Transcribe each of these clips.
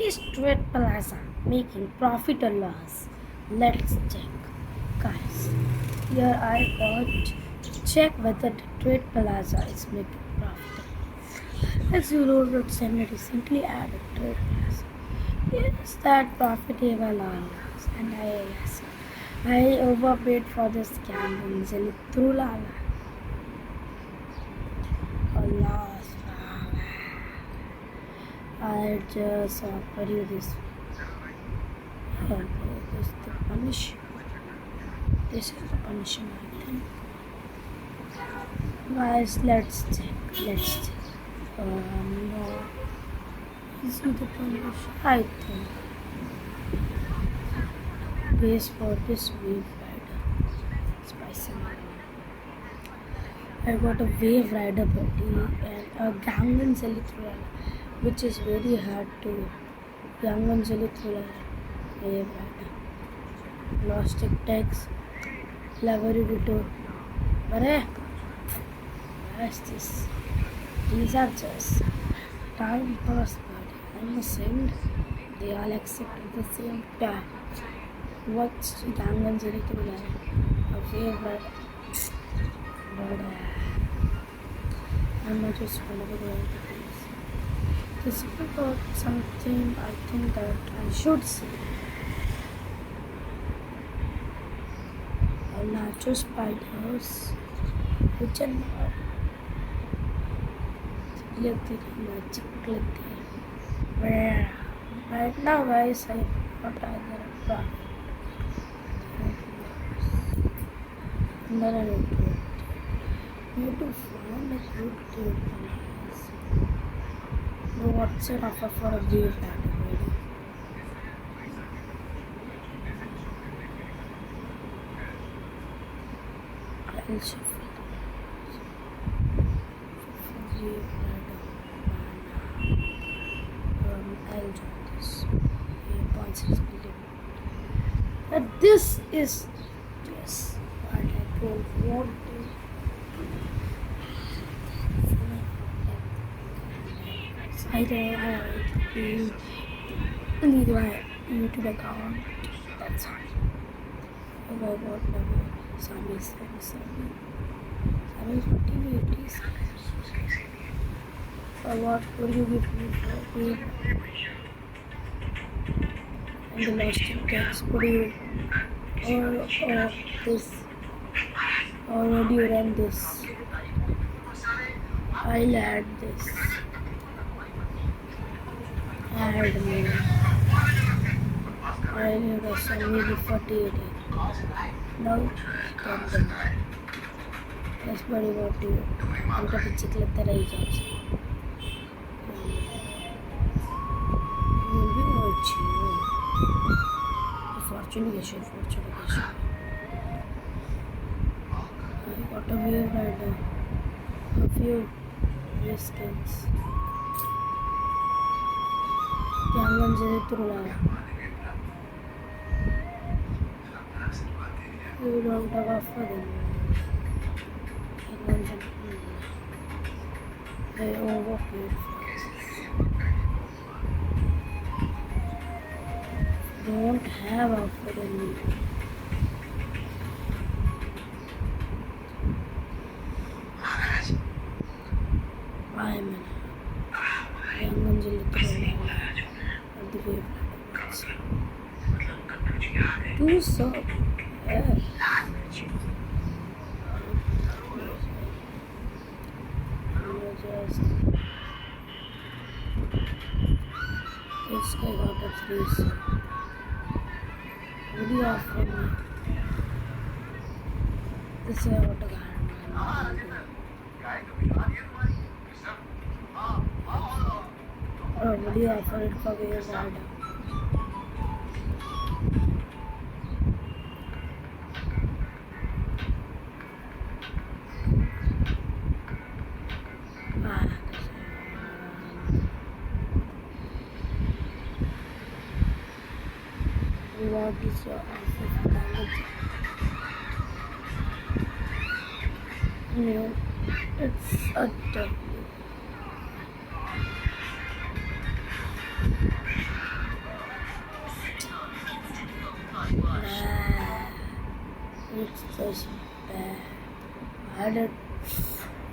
Is Trade Plaza making profit or loss? Let's check. Guys, here I got to check whether the Trade Plaza is making profit. As you know, Chennai recently added Trade Plaza. Is that profitable or loss? And I overpaid for this scam and through Lala. A loss. I just offer you this. This is the punish. This is the punishment, I think. Guys, let's check. No. Is it the punish? I think. Base for this wave rider. Spicy. I got a wave rider body and a Gangan Zelithula, which is very hard to. Gangan Zelithula wave rider. Lost text. Lavery Vito. But what's this? These are just time pass, but I'm ashamed they all accept at the same time. What's Gangan Zelithula? A wave rider. But I'm not just following this. This is about something I think that I should say. Nacho spiders, which are not magic where right now guys I not either a product. And then I need to find a good deal. What's an offer for a wave rider? I'll shuffle. Wave rider. I'll join this. 8.6 billion. But this is just what I don't want to. I need my YouTube account. That's all. I got never Sami is 1480s. What would you give me for me? And the last text, would you or this or would you run this? I'll add this. Add me. I need a Sami 48. Now stop them. That's what about you. I'm going to check the results. You will be watching. Fortune. I got a wave rider. A few skins. Gangan Zelithula. You don't have offer them. I overpaid. Don't have offer them. I'm Gangan Zelithula. The wave riders. Do so. Yeah. This guy got a 3. What do you offer me? This is what I got. What do you offer it for wave rider? What is your offer? No, it's a W. added.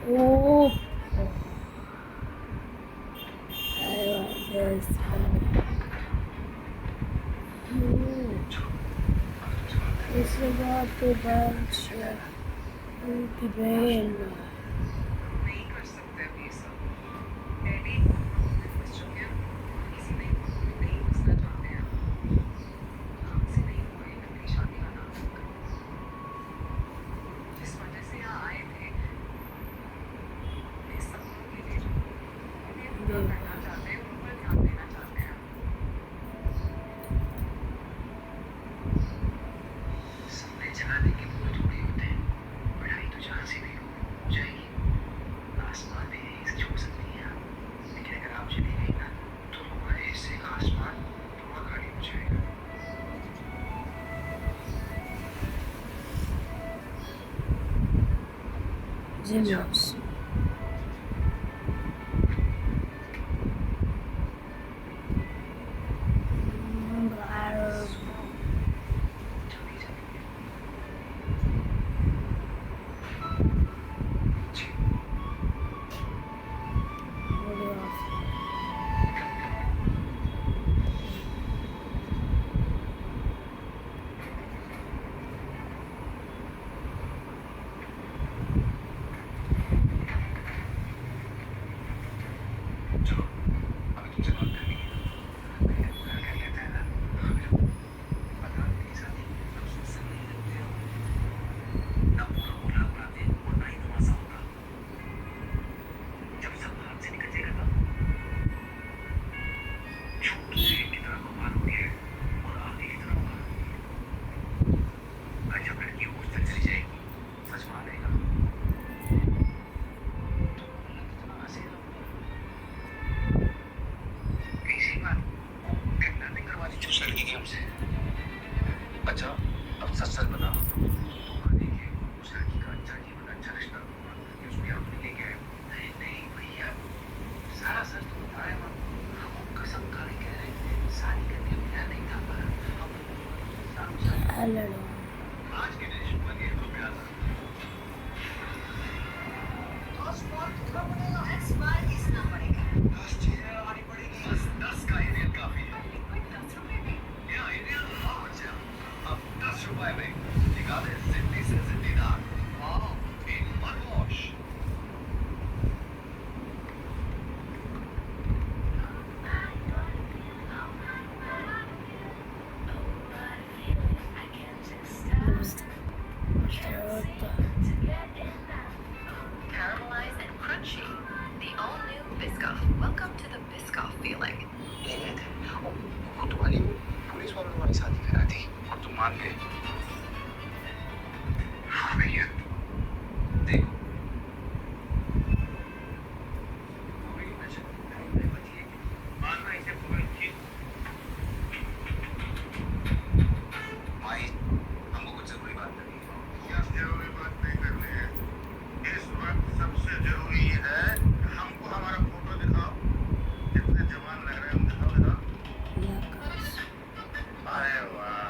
Oh, I want this. You. It's about to bunch the brain. नहीं कर सकते अब ये सब पहले ही हम फंस चुके हैं किसी नहीं नहीं फंसना चाहते हैं हमसे नहीं कोई अपनी शादी का नाम जिस वजह से यहाँ आए थे इस सपनों के लिए उन्हें पूरा करना चाहते हैं उन पर ध्यान देना चाहते हैं सपने जगाने के पूरे थोड़ी होते हैं पढ़ाई तो जहाँ से भी हो जाएगी आसमान भी इसे छू सकती है लेकिन अगर आप चली गई ना तो हमारे हिस्से का आसमान थोड़ा खाली हो जाएगा Genius. चली जाएंगे जी चलो अभी तुमसे बात करनी है पहले पूरा कर लेते हैं ना पता नहीं शादी हम सुन नहीं लगते हो ना पूरा बोला उड़ाते और ना ही तमाशा होता जब सब हाथ से निकल जाएगा तब छूट से की तरह कमाल हो गया है और आगे की तरफ बाहर और जब लड़की उस तक चली जाएगी सच मान लेगा तो कितना हंसेगा ऐसी बात किडनैपिंग करवा दी उस लड़की की हमसे अच्छा अब सच सच बता तो माने कि उस लड़की का अच्छा जीवन अच्छा रिश्ता होगा कि उसको आप लेके आए नहीं नहीं भैया सारा सच तो बताया हम कसम खा के कह रहे हैं शादी करने का प्लान नहीं था पर हम समझा Hello. आज के देश में ये तो प्यार था दस चीजें लगानी पड़ेगी बस 10 का एरियल काफी है यहाँ एरियल हाँ बच्चा अब 10 रुपए में निकाले जिंदगी से जिंदीदार वाह एक मन wash Caramelized and crunchy. The all-new Biscoff. Welcome to the Biscoff feeling. ले गए थे वो तुम्हारी पुलिस वालों ने तुम्हारी शादी करा दी और तुम मान गए हाँ भैया देखो पूरी नजर बताइए मानना इसे पूरा ठीक भाई हमको कुछ जरूरी बात करनी है क्या जरूरी बात नहीं करनी है इस वक्त सबसे जरूरी ये है कि हमको हमारा फोटो दिखाओ कितने जवान लग रहे हैं हम दिखाओ दिखाओ अरे वाह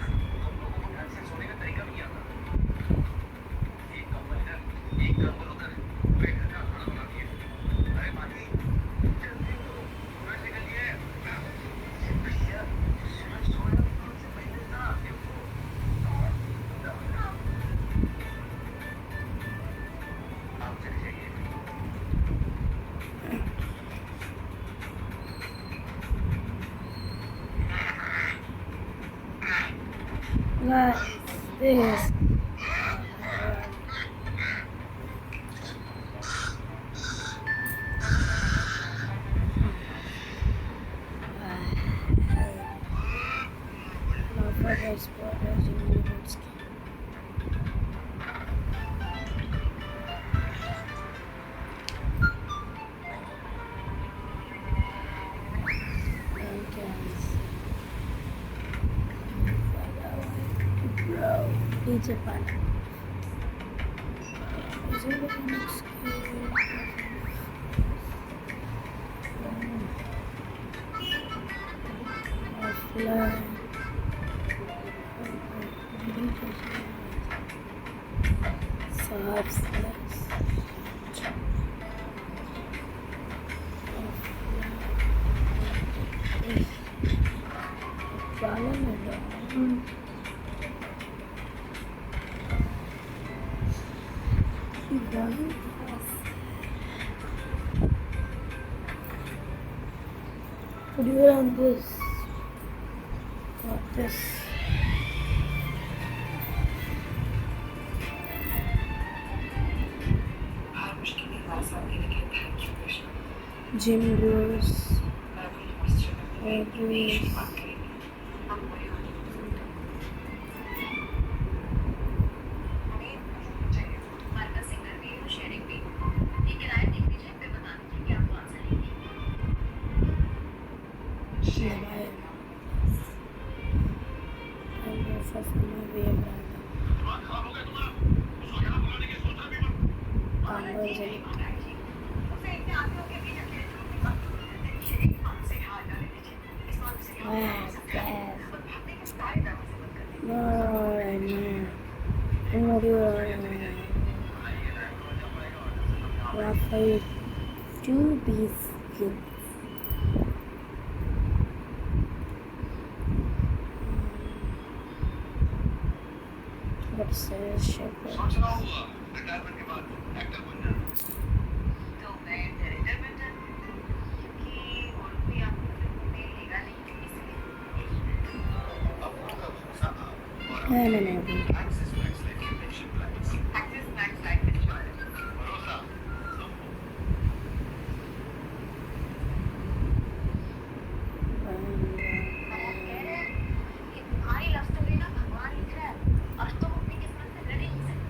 हम लोगों को ढंग से सोने का तरीका भी नहीं आता। एक कंबल इधर, एक कंबल उधर, पूरे घर का खाना बना दिए। अरे माही, जल्दी करो, सूरज निकल गया है। भैया, सूरज सोया थोड़ी से पहले था, देखो। आप चले जाइए। Guys, this. My father's brothers in Lubitsky. Bro, DJ Panda. Is it what next? Offline. Substance. Following along. Ibrahim. Could you run this? Got this. हर मुश्किल में रास्ता देने के thank you Krishna. Jim Rose. मैं अपनी हॉस्टल में Every बात करेंगे। हम पूरी होने हमें चाहिए। हमारे पास सिंगल भी है, शेयरिंग भी। ये किराया देख लीजिए, फिर बता दीजिए कि आप कौन सा लेंगे। Mobile. And also from my way brand. दिमाग खराब हो गया तुम्हारा? उसको यहाँ बुलाने की सोच रहे भी मत। Converse Electric. उसे इतने आदमियों के बीच अकेले छोड़ने का ये हमसे हाल डाले दीजिए। इस बार उसे क्या Yes, हो सकता है? yes. और भागने के सारे दरवाजे बंद कर देंगे। No. Raphael 2-piece skins. What's this shit? सोच रहा हूँ रिटायरमेंट के बाद एक्टर बन जाना। तो मैं डायरेक्टर बन जाती हूँ क्योंकि और कोई आपको फिल्मों में लेगा नहीं इसलिए। अब होगा भरोसा आप और No. एक्सिस बैंक लेके pension plans. Axis bank life insurance. भरोसा सबको। कह रहे हैं कि तुम्हारी लव स्टोरी ना भगवान लिख रहा है और तुम अपनी किस्मत से लड़ ही नहीं सकते।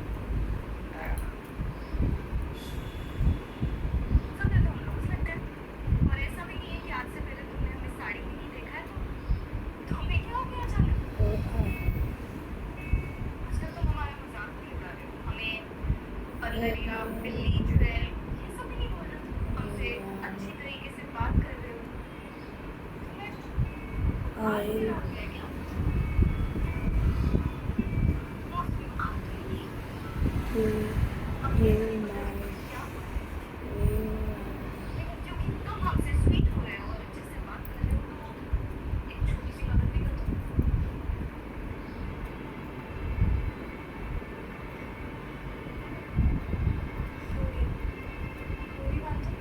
सब तो हम लोग लगते हैं और ऐसा भी नहीं है कि आज से पहले तुमने हमें साड़ी में नहीं देखा है तो तुम्हें क्या हो गया अचानक? आजकल तुम हमारा मजाक नहीं उड़ा रहे हो। हमें पल्लरिया बिल्ली चुड़ैल ये सब भी नहीं बोल रहे हो। हमसे अच्छी तरीके से बात कर रहे हो। तुम्हें I क्या हो गया क्या? do you my लेकिन क्योंकि तुम हमसे स्वीट हो रहे हो और अच्छे से बात कर रहे हो तो एक छोटी सी मदद भी कर दो। कोई बात नहीं।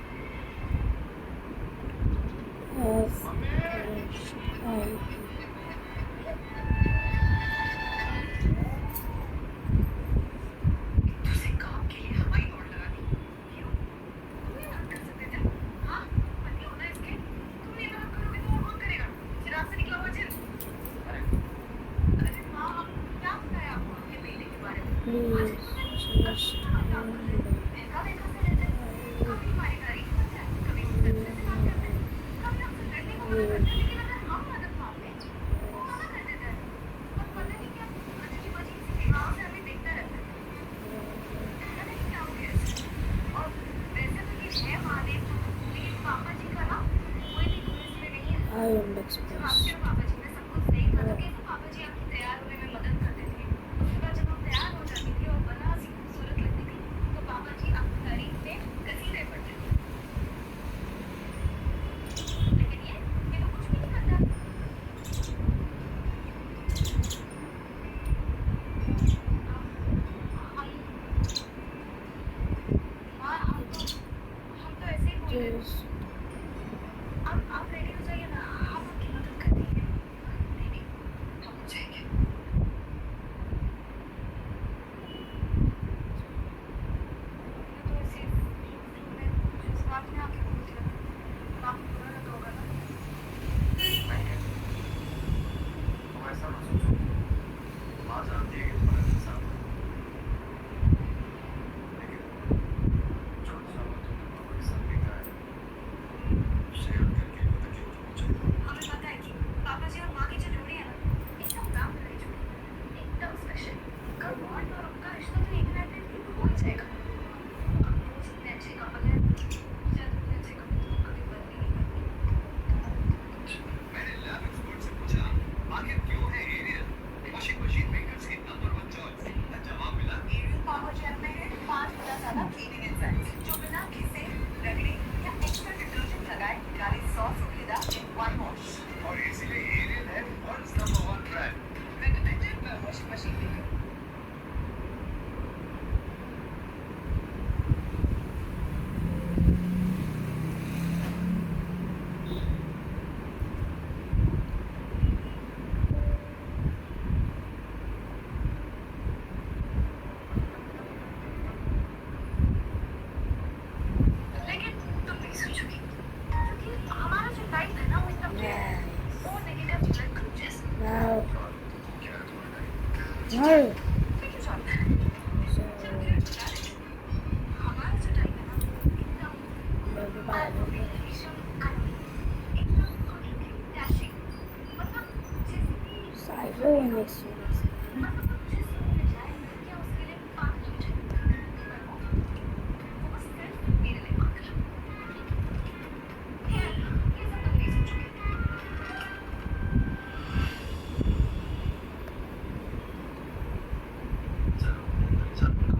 दूसरे काम के लिए हवाई दौड़ लगानी क्यों? तुम ये मत कर सकते थे? हाँ, पति होना इसके। तुम ये मदद करोगे तो और कौन करेगा? चिराग से निकला हुआ जिन। अरे माँ, क्या बताया आपको अपने बेटे के बारे में? please just देखा देखा से रहते हैं। कभी हमारी तारीफ करते हैं, कभी उससे अच्छे से बात करते हैं, कभी हमसे लड़ने को मना करते हैं, लेकिन अगर हम मदद मांगते हैं, तो मना कर देते हैं। और पता नहीं क्या अजीब अजीब सी निगाहों से हमें देखता रहता है। पता नहीं क्या हो गया इसे। और वैसे तो ये है महादेव, लेकिन पापा जी का ना कोई भी गुण इसमें नहीं है। I am जब express. आपके पापा जी ने सब कुछ सही कहा तो कैसे पापा जी आपकी तैयार हुए ऐसा मत सोचो, माँ जानती है कि तुम्हारा दिल साफ है, लेकिन जो अच्छा वक्त तुमने पापा के साथ बिताया है, उसे याद करके कोई तकलीफ तो नहीं चाहिए। हमें पता है कि पापा जी और माँ की जो जोड़ी है ना, एकदम काम रही जोड़ी, एकदम स्पेशल। उनका बॉन्ड और उनका रिश्ता तो एक ना एक दिन हो ही जाएगा। अब वो जितने अच्छे कपल हैं, शायद उतने अच्छे कपल तो कभी बन भी नहीं पाएंगे। मैंने लैब एक्सपर्ट से पूछा, आखिर क्यों है एरियल वॉशिंग मशीन मेकर्स की नंबर 1 चॉइस? जवाब मिला, एरियल पावर जेल में है 5 गुना ज़्यादा क्लीनिंग एंजाइम्स, जो बिना घिसे, रगड़े या एक्स्ट्रा डिटर्जेंट लगाए निकाले 100 सुगंधित इन वन वॉश। और इसीलिए एरियल है world's number 1 brand. Recommended by washing machine maker. लेकिन तुम नहीं सोचोगी, क्योंकि हमारा जो लाइफ है ना वो इतना क्लियर है। Nice. वो नेगेटिव ब्लड ग्रुचेस Now, क्या है तुम्हारा टाइम? no. मैं क्यों जानता है? So, चलो फिर बता देते हैं। हमारा जो टाइम है ना एकदम maybe by the way. एकदम डैशिंग, मतलब जैसे कि Cyber next week. मतलब जिस में जाए क्या उसके लिए पागल हो जाए, वो बस सिर्फ मेरे लिए पागल। खैर ये सब तुम नहीं सोचोगे। चलो मेरे साथ मिलो।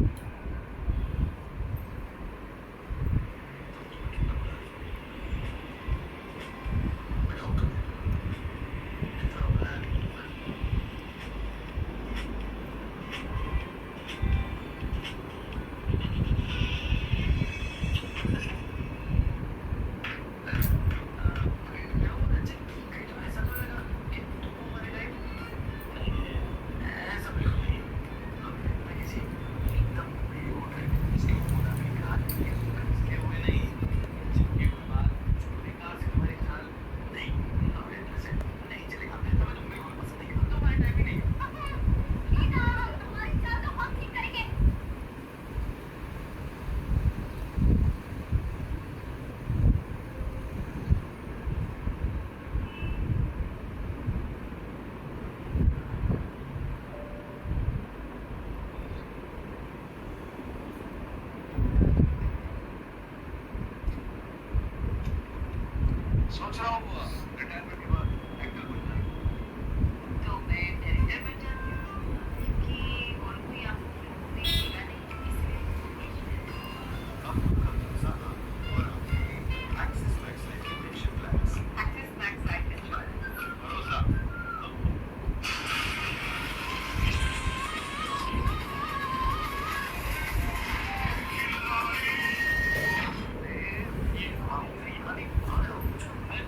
मैं होटल में इतना प्लान तुम्हारी चाल तो हम ठीक करेंगे। सोच रहा हूँ रिटायरमेंट के बाद एक्टर बनना है। तो मैं डायरेक्टर बन जाती हूँ, क्योंकि और कोई आपको फिल्मों में देगा नहीं, इसलिए अब खुद का ज़्यादा और एक्सिस मैक्स लाइफ के mention plans actress max life insurance. भरोसा। ये हम यहाँ नहीं आ रहा हूँ। मैं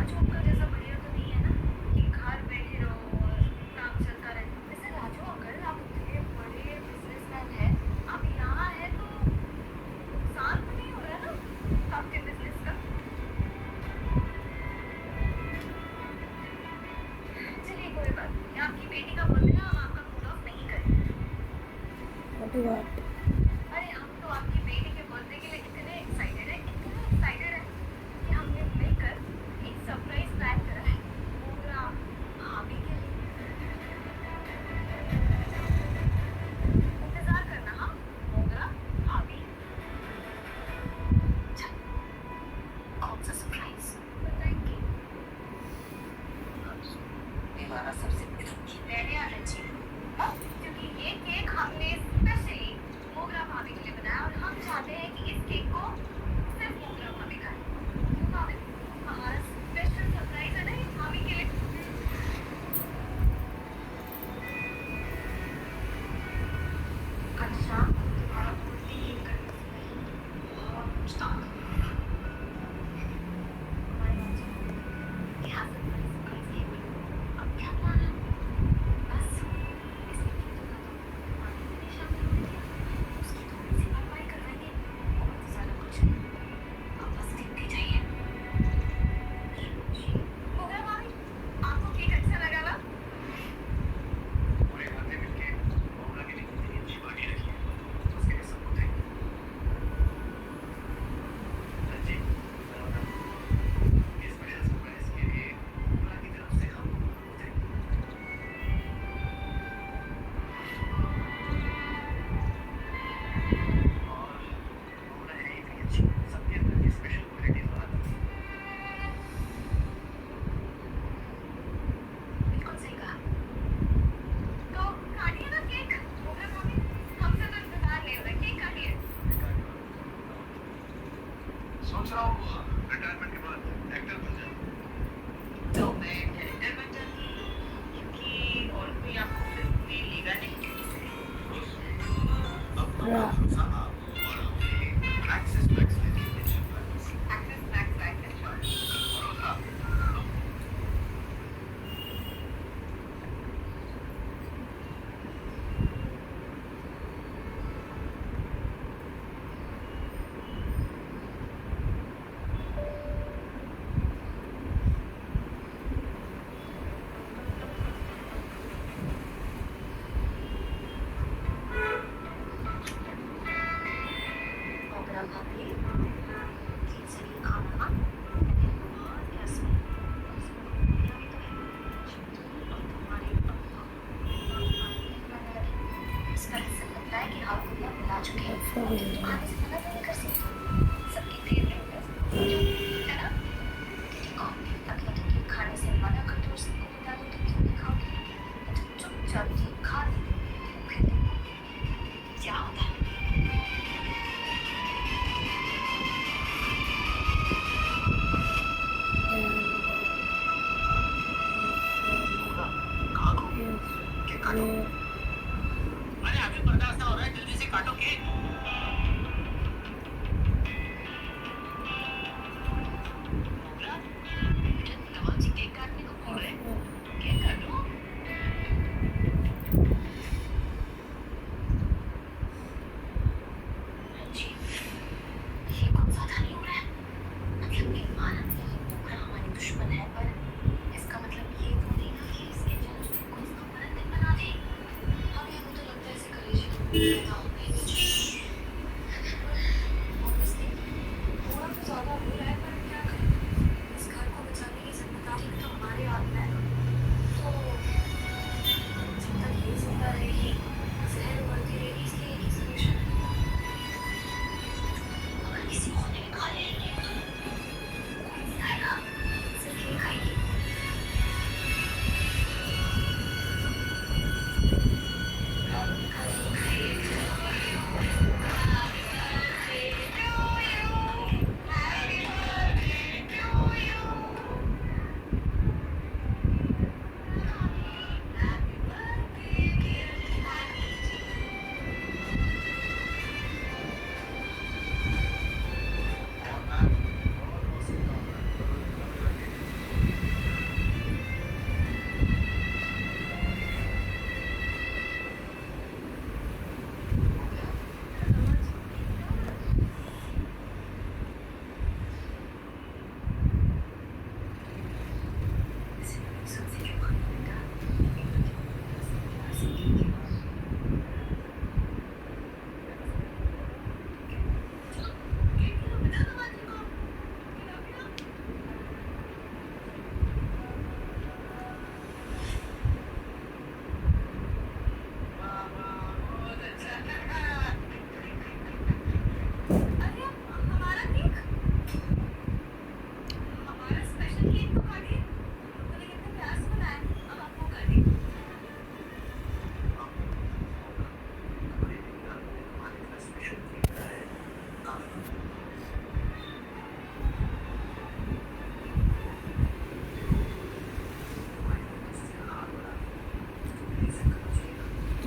राजू अंकल जैसा बढ़िया तो नहीं है ना कि घर बैठे रहो और काम चलता रहे। वैसे राजू अंकल आप इतने बड़े बिजनेसमैन हैं, आप यहाँ हैं तो नुकसान तो नहीं हो रहा है ना आपके बिजनेस का? चलिए कोई बात नहीं, आपकी बेटी का बर्थडे है, हम आपका मूड ऑफ नहीं करेंगे। what? अरे हम तो आपकी बेटी के बर्थडे के लिए इतने एक्साइटेड है कि हमने मिलकर एक सरप्राइज प्लान करा है पूरा भाभी के लिए। इंतजार करना, हाँ मोगरा भाभी। चल, कौन सा सरप्राइज बताएंगे? हमारा सबसे पहले आना चाहिए, हाँ? क्योंकि ये केक हमने स्पेशली मोगरा भाभी के लिए बनाया और हम चाहते हैं कि इस केक को सिर्फ मोगरा भाभी खाए। क्यों भाभी? हमारा स्पेशल सरप्राइज है ना ये भाभी के लिए। कल शाम को तुम्हारा बर्थडे केक करने से पहले बहुत पूछताछ हमारे यहाँ से क्या सरप्राइज केक में अब क्या प्लान है? बस इसमें कीटो का तो भाभी भी नहीं शामिल हो रही है, उसकी थोड़ी सी भरपाई करवाएंगे और तो ज़्यादा कुछ नहीं। अब बस देखते जाइए। मोगरा भाभी, आपको केक अच्छा लगा ना? पूरे घर में मिलके मोगरा के लिए कितनी अच्छी पार्टी रखी है, उसके लिए सबको थैंक यू। जी ये स्पेशल सरप्राइज के लिए मोगरा की तरफ से हम आपको थैंक यू। और मोगरा है इतनी अच्छी, सबके अंदर की स्पेशल क्वालिटीज बनाती है। बिल्कुल सही कहा। तो काटिए ना केक मोगरा भाभी, हमसे तो इंतजार नहीं हो रहा, केक काटिए। सोच रहा हूँ रिटायरमेंट के बाद एक्टर बन जाऊँ। तो मैं डायरेक्टर बन जाती क्योंकि और कोई आपको फिल्म में लेगा नहीं। अब तो काफी सारा और अपने एक्सेस मैक्स में भी टेंशन है। एक्ट्रेस मैक्स एक्ट्रेस भरोसा मोगरा भाभी, ठीक से नहीं खाना हाँ? बहुत प्यास में मेरा भी तो है और तुम्हारे पापा इस पर ऐसा लगता है कि आपको ना मिला चुके हैं। ऐसा भी है। आने से मना तो नहीं कर सकती, सबकी फेवरेट है ना? देखो अगर तुम केक खाने से मना कर दो, सबको बता दो तो क्यों नहीं खाओगे? तो चुपचाप केक खा लो, फिर देखो क्या होता है। कहाँ खो गई? केक काटो। अरे अभी बर्दाश्त ना हो रहा है, जल्दी से काटो केक। मोगरा, बेटा कमाल से केक काटने को बोल रहे हैं, केक काटो। जी, ये कुछ ज़्यादा नहीं हो रहा है। मतलब एक मानव के लिए मोगरा हमारी दुश्मन है, पर इसका मतलब ये तो नहीं ना कि इसके जन्म दिन को इसका बड़ा दिन बना दे। हमें हमें तो लगता है इसे कलेजे को पैदा हो गई कुछ। Obviously, थोड़ा तो ज़्यादा हो रहा है, पर क्या करें? इस घर को बचाने की जिम्मेदारी तो हमारे हाथ में है ना। तो जब तक ये जिंदा रहेगी, जहर उगलती रहेगी, इसलिए एक ही solution है। अगर किसी और ने खा लिया ये तो कोई नहीं खाएगा, सिर्फ ये खाएगी। केक तो काटिए। तूने कितने प्यार से बनाया है, अब आपको काटिए।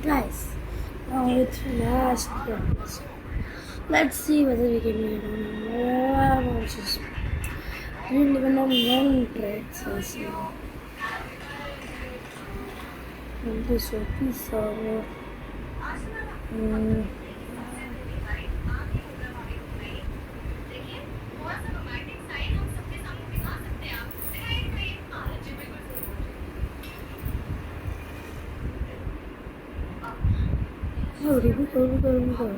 Guys, now it's last episode. Let's see whether we can get on more launches. We didn't even know one trade, so see. And this will be server. देखिए, थोड़ा सा रोमांटिक साइड हम सबके सामने दिखा सकते हैं। आप दिखाइए, दिखाइए। हाँ जी, बिल्कुल सही बोल रहे हैं। Oh, here we go.